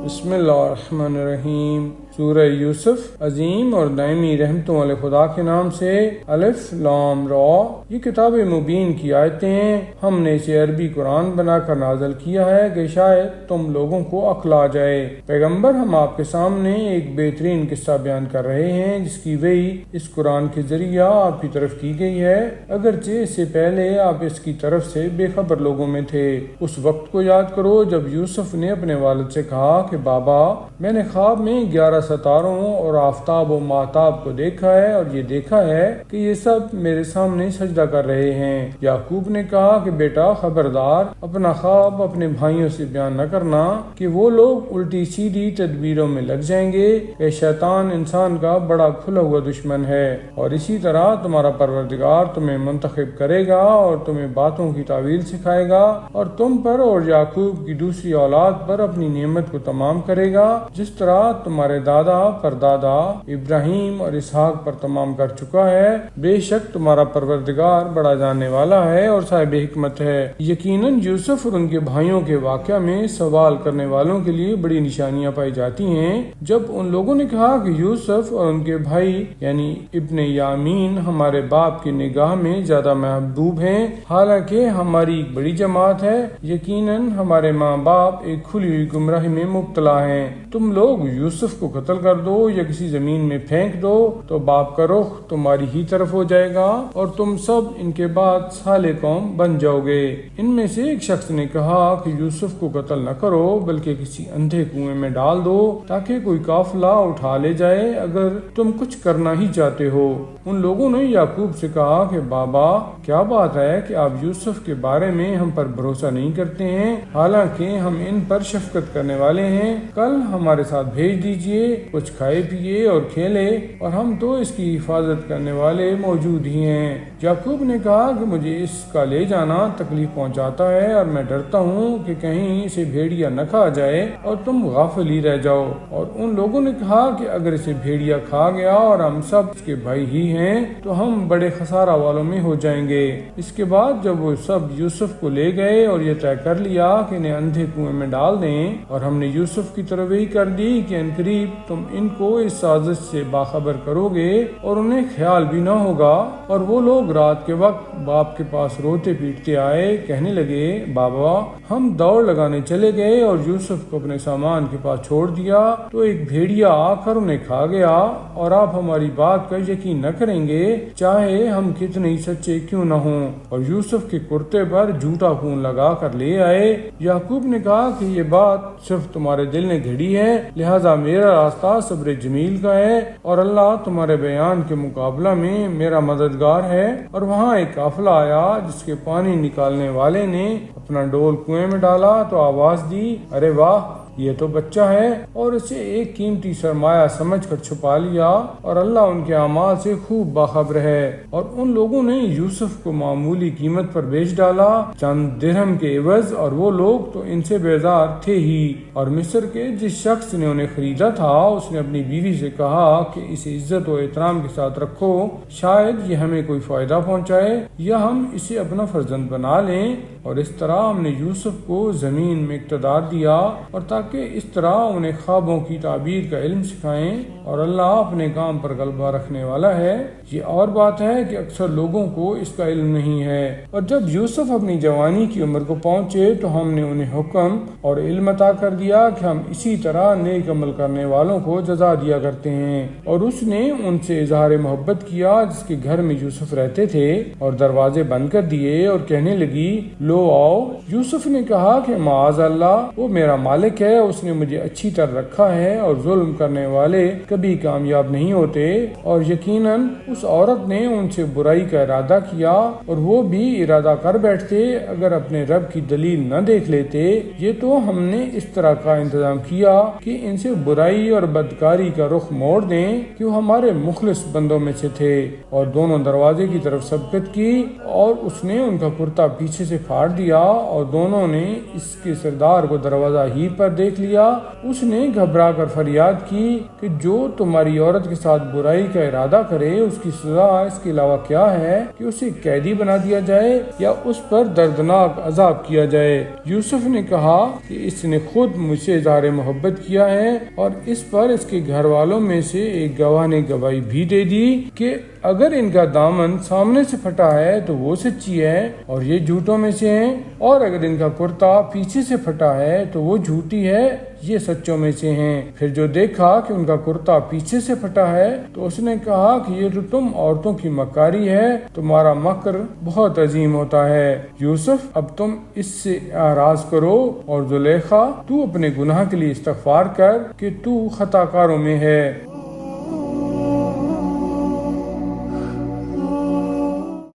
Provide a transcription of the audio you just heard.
بسم اللہ الرحمن الرحیم۔ سورہ یوسف عظیم اور دائمی رحمتوں والے خدا کے نام سے۔ الف لام را۔ یہ کتاب مبین کی آیتیں ہیں، ہم نے اسے عربی قرآن بنا کر نازل کیا ہے کہ شاید تم لوگوں کو عقل آ جائے۔ پیغمبر، ہم آپ کے سامنے ایک بہترین قصہ بیان کر رہے ہیں جس کی وحی اس قرآن کے ذریعہ آپ کی طرف کی گئی ہے، اگرچہ اس سے پہلے آپ اس کی طرف سے بے خبر لوگوں میں تھے۔ اس وقت کو یاد کرو جب یوسف نے اپنے والد سے کہا کہ بابا، میں نے خواب میں 11 ستاروں اور آفتاب و ماہتاب کو دیکھا ہے اور یہ دیکھا ہے کہ یہ سب میرے سامنے سجدہ کر رہے ہیں۔ یعقوب نے کہا کہ بیٹا خبردار، اپنا خواب اپنے بھائیوں سے بیان نہ کرنا کہ وہ لوگ الٹی سیدھی تدبیروں میں لگ جائیں گے کہ شیطان انسان کا بڑا کھلا ہوا دشمن ہے، اور اسی طرح تمہارا پروردگار تمہیں منتخب کرے گا اور تمہیں باتوں کی تعویل سکھائے گا اور تم پر اور یعقوب کی دوسری اولاد پر اپنی نعمت کو تمام کرے گا، جس طرح تمہارے دادا پردادا ابراہیم اور اسحاق پر تمام کر چکا ہے۔ بے شک تمہارا پروردگار بڑا جاننے والا ہے اور صاحب حکمت ہے۔ یقیناً یوسف اور ان کے بھائیوں کے واقعہ میں سوال کرنے والوں کے لیے بڑی نشانیاں پائی جاتی ہیں۔ جب ان لوگوں نے کہا کہ یوسف اور ان کے بھائی یعنی ابن یامین ہمارے باپ کی نگاہ میں زیادہ محبوب ہیں، حالانکہ ہماری ایک بڑی جماعت ہے، یقیناً ہمارے ماں باپ ایک کھلی ہوئی گمراہی میں مبتلا ہیں، تم لوگ یوسف کو قتل کر دو یا کسی زمین میں پھینک دو تو باپ کا رخ تمہاری ہی طرف ہو جائے گا اور تم سب ان کے بعد صالح قوم بن جاؤ گے۔ ان میں سے ایک شخص نے کہا کہ یوسف کو قتل نہ کرو بلکہ کسی اندھے کنویں میں ڈال دو تاکہ کوئی قافلہ اٹھا لے جائے اگر تم کچھ کرنا ہی چاہتے ہو۔ ان لوگوں نے یعقوب سے کہا کہ بابا، کیا بات ہے کہ آپ یوسف کے بارے میں ہم پر بھروسہ نہیں کرتے ہیں، حالانکہ ہم ان پر شفقت کرنے والے ہیں، کل ہمارے ساتھ بھیج دیجئے، کچھ کھائے پیے اور کھیلے، اور ہم تو اس کی حفاظت کرنے والے موجود ہی ہیں۔ یعقوب نے کہا کہ مجھے اس کا لے جانا تکلیف پہنچاتا ہے اور میں ڈرتا ہوں کہ کہیں اسے بھیڑیا نہ کھا جائے اور تم غافل ہی رہ جاؤ، اور ان لوگوں نے کہا کہ اگر اسے بھیڑیا کھا گیا اور ہم سب اس کے بھائی ہی ہیں تو ہم بڑے خسارہ والوں میں ہو جائیں گے۔ اس کے بعد جب وہ سب یوسف کو لے گئے اور یہ طے کر لیا کہ انہیں اندھے کنویں میں ڈال دیں، اور ہم نے یوسف کی تربیت کر دی کہ انقریب تم ان کو اس سازش سے باخبر کرو گے اور انہیں خیال بھی نہ ہوگا، اور وہ لوگ رات کے وقت باپ کے پاس روتے پیٹتے آئے، کہنے لگے بابا، ہم دوڑ لگانے چلے گئے اور یوسف کو اپنے سامان کے پاس چھوڑ دیا تو ایک بھیڑیا آ کر انہیں کھا گیا، اور آپ ہماری بات کا یقین نہ کریں گے چاہے ہم کتنے ہی سچے کیوں نہ ہوں، اور یوسف کے کرتے پر جھوٹا خون لگا کر لے آئے۔ یعقوب نے کہا کہ یہ بات صرف تمہارے دل نے گھڑی ہے، لہذا میرا راستہ صبر جمیل کا ہے اور اللہ تمہارے بیان کے مقابلہ میں میرا مددگار ہے۔ اور وہاں ایک قافلہ آیا جس کے پانی نکالنے والے نے اپنا ڈول کنویں میں ڈالا تو آواز دی، ارے واہ، یہ تو بچہ ہے، اور اسے ایک قیمتی سرمایہ سمجھ کر چھپا لیا، اور اللہ ان کے اعمال سے خوب باخبر ہے۔ اور ان لوگوں نے یوسف کو معمولی قیمت پر بیچ ڈالا، چند درہم کے عوض، اور وہ لوگ تو ان سے بیزار تھے ہی۔ اور مصر کے جس شخص نے انہیں خریدا تھا اس نے اپنی بیوی سے کہا کہ اسے عزت و احترام کے ساتھ رکھو، شاید یہ ہمیں کوئی فائدہ پہنچائے یا ہم اسے اپنا فرزند بنا لیں، اور اس طرح ہم نے یوسف کو زمین میں اقتدار دیا، اور تاکہ اس طرح انہیں خوابوں کی تعبیر کا علم سکھائیں، اور اللہ اپنے کام پر غلبہ رکھنے والا ہے۔ یہ اور بات ہے کہ اکثر لوگوں کو اس کا علم نہیں ہے۔ اور جب یوسف اپنی جوانی کی عمر کو پہنچے تو ہم نے انہیں حکم اور علم عطا کر دیا کہ ہم اسی طرح نیک عمل کرنے والوں کو جزا دیا کرتے ہیں، اور اس نے ان سے اظہار محبت کیا جس کے گھر میں یوسف رہتے تھے، اور دروازے بند کر دیے، اور کہنے لگی لو آؤ۔ یوسف نے کہا کہ معاذ اللہ، وہ میرا مالک ہے، اس نے مجھے اچھی طرح رکھا ہے، اور ظلم کرنے والے کبھی کامیاب نہیں ہوتے، اور یقیناً اس عورت نے ان سے برائی کا ارادہ کیا، اور وہ بھی ارادہ کر بیٹھتے اگر اپنے رب کی دلیل نہ دیکھ لیتے۔ یہ تو ہم نے اس طرح کا انتظام کیا کہ ان سے برائی اور بدکاری کا رخ موڑ دیں کہ وہ ہمارے مخلص بندوں میں سے تھے، اور دونوں دروازے کی طرف سبقت کی، اور اس نے ان کا کرتا پیچھے سے پھاڑ دیا، اور دونوں نے اس کے سردار کو دروازہ ہی پر دیکھ لیا۔ اس نے گھبرا کر فریاد کی کہ جو تمہاری عورت کے ساتھ برائی کا ارادہ کرے اس کی سزا اس کے علاوہ کیا ہے کہ اسے قیدی بنا دیا جائے یا اس پر دردناک عذاب کیا جائے۔ یوسف نے کہا کہ اس نے خود مجھ سے اظہار محبت کیا ہے، اور اس پر اس کے گھر والوں میں سے ایک گواہ نے گواہی بھی دے دی کہ اگر ان کا دامن سامنے سے پھٹا ہے تو وہ سچی ہے اور یہ جھوٹوں میں سے ہیں، اور اگر ان کا کرتا پیچھے سے پھٹا ہے تو وہ جھوٹی ہے، یہ سچوں میں سے ہیں۔ پھر جو دیکھا کہ ان کا کرتا پیچھے سے پھٹا ہے تو اس نے کہا کہ یہ تو تم عورتوں کی مکاری ہے، تمہارا مکر بہت عظیم ہوتا ہے۔ یوسف اب تم اس سے اعراض کرو، اور زلیخا تو اپنے گناہ کے لیے استغفار کر کہ تو خطا کاروں میں ہے۔